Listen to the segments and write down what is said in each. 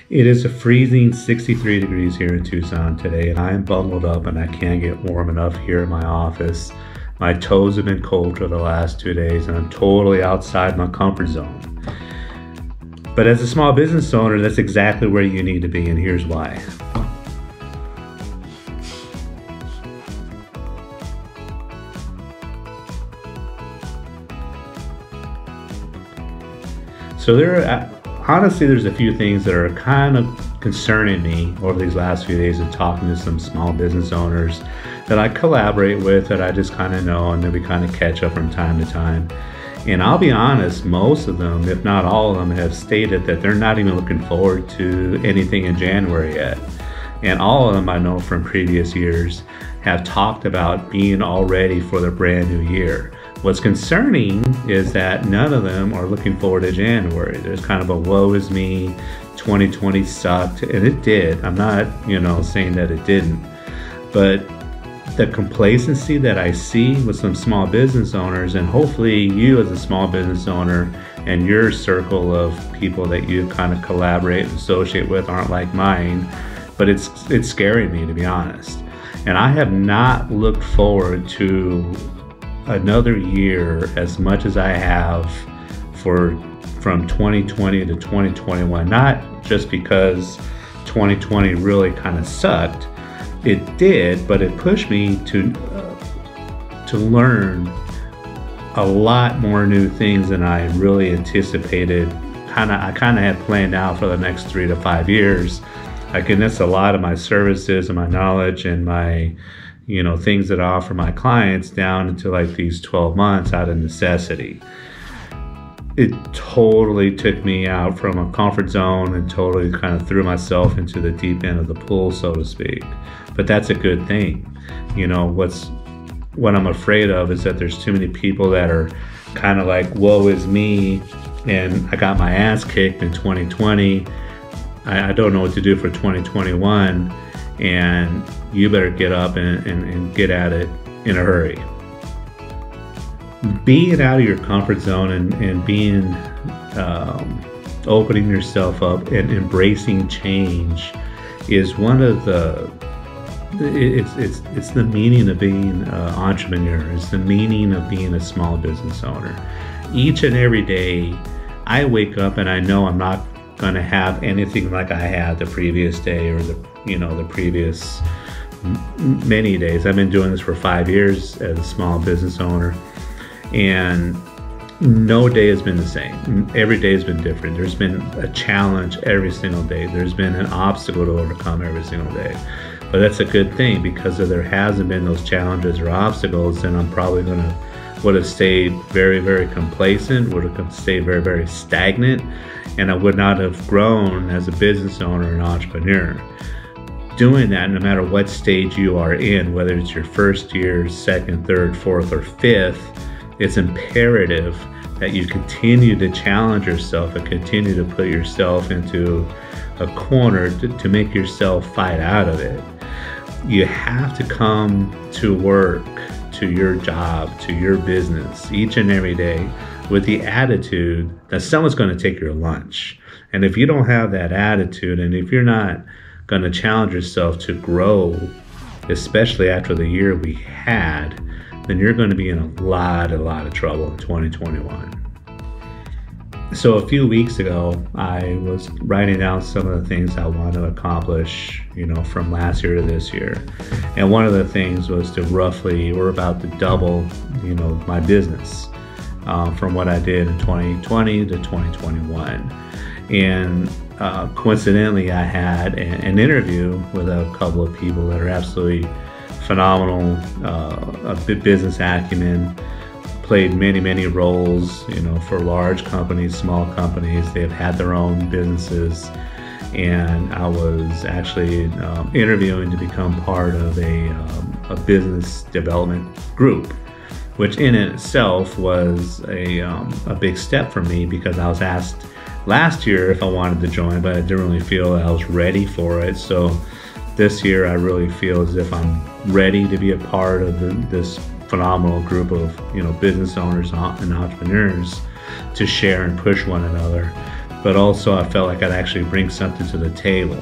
It is a freezing 63 degrees here in Tucson today, and I am bundled up and I can't get warm enough here in my office. My toes have been cold for the last 2 days and I'm totally outside my comfort zone. But as a small business owner, that's exactly where you need to be, and here's why. So honestly, there's a few things that are kind of concerning me over these last few days of talking to some small business owners that I collaborate with, that I just kind of know, and then we kind of catch up from time to time. And I'll be honest, most of them, if not all of them, have stated that they're not even looking forward to anything in January yet. And all of them, I know from previous years, have talked about being all ready for the brand new year. What's concerning is that none of them are looking forward to January. There's kind of a woe is me, 2020 sucked, and it did. I'm not, saying that it didn't. But the complacency that I see with some small business owners, and hopefully you as a small business owner and your circle of people that you kind of collaborate and associate with aren't like mine, but it's scaring me, to be honest. And I have not looked forward to another year as much as I have from 2020 to 2021, not just because 2020 really kind of sucked. It did, but it pushed me to learn a lot more new things than I really anticipated. I kind of had planned out for the next 3 to 5 years. I condense a lot of my services and my knowledge and my things that I offer my clients down into like these 12 months out of necessity. It totally took me out from a comfort zone and totally kind of threw myself into the deep end of the pool, so to speak. But that's a good thing. What I'm afraid of is that there's too many people that are kind of like, woe is me, and I got my ass kicked in 2020. I don't know what to do for 2021, and you better get up and get at it in a hurry. Being out of your comfort zone and being opening yourself up and embracing change is one of it's the meaning of being an entrepreneur. It's the meaning of being a small business owner. Each and every day I wake up and I know I'm not going to have anything like I had the previous day or the previous many days. I've been doing this for 5 years as a small business owner, and no day has been the same. Every day has been different. There's been a challenge every single day. There's been an obstacle to overcome every single day. But that's a good thing, because if there hasn't been those challenges or obstacles, then I'm probably would have stayed very, very complacent, would have stayed very, very stagnant, and I would not have grown as a business owner and entrepreneur. Doing that, no matter what stage you are in, whether it's your first year, second, third, fourth, or fifth, it's imperative that you continue to challenge yourself and continue to put yourself into a corner to make yourself fight out of it. You have to come to work, to your job, to your business each and every day with the attitude that someone's going to take your lunch. And if you don't have that attitude, and if you're not going to challenge yourself to grow, especially after the year we had, then you're going to be in a lot of trouble in 2021. So a few weeks ago, I was writing down some of the things I want to accomplish, from last year to this year. And one of the things was we're about to double, my business from what I did in 2020 to 2021. And coincidentally, I had an interview with a couple of people that are absolutely phenomenal, a business acumen, played many roles, for large companies, small companies. They've had their own businesses, and I was actually interviewing to become part of a business development group, which in itself was a big step for me, because I was asked last year if I wanted to join, but I didn't really feel I was ready for it. So this year I really feel as if I'm ready to be a part of this phenomenal group of business owners and entrepreneurs to share and push one another. but also I felt like I'd actually bring something to the table,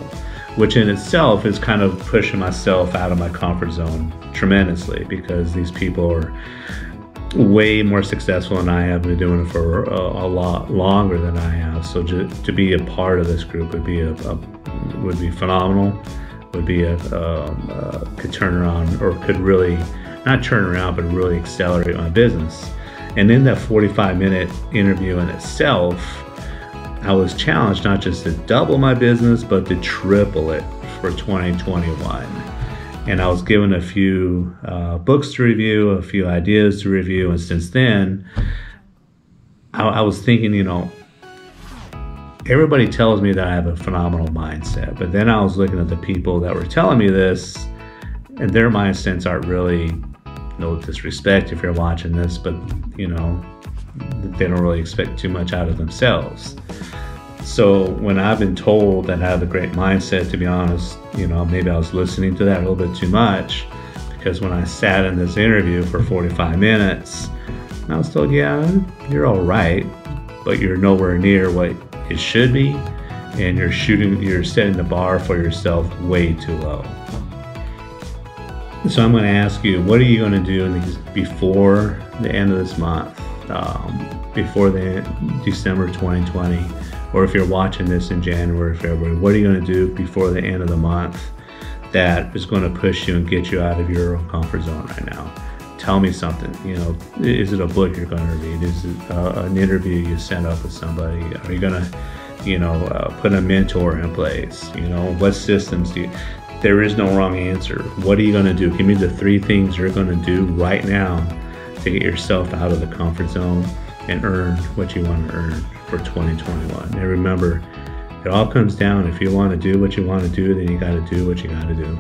which in itself is kind of pushing myself out of my comfort zone tremendously, because these people are way more successful than I have, been doing it for a lot longer than I have. So to be a part of this group would be phenomenal. Would be could turn around, or could really not turn around, but really accelerate my business. And in that 45-minute interview in itself, I was challenged not just to double my business, but to triple it for 2021. And I was given a few books to review, a few ideas to review. And since then, I was thinking, everybody tells me that I have a phenomenal mindset. But then I was looking at the people that were telling me this, and their mindsets aren't really, no disrespect if you're watching this, but they don't really expect too much out of themselves. So when I've been told that I have a great mindset, to be honest, maybe I was listening to that a little bit too much, because when I sat in this interview for 45 minutes, I was told, yeah, you're all right, but you're nowhere near what it should be, and you're setting the bar for yourself way too low. So I'm going to ask you, what are you going to do before the end of this month, before the December 2020, or if you're watching this in January, February, what are you going to do before the end of the month that is going to push you and get you out of your comfort zone right now? Tell me something. Is it a book you're going to read? Is it an interview you set up with somebody? Are you going to, put a mentor in place? What systems do you? There is no wrong answer. What are you going to do? Give me the 3 things you're going to do right now to get yourself out of the comfort zone and earn what you want to earn for 2021. And remember, it all comes down, if you want to do what you want to do, then you got to do what you got to do.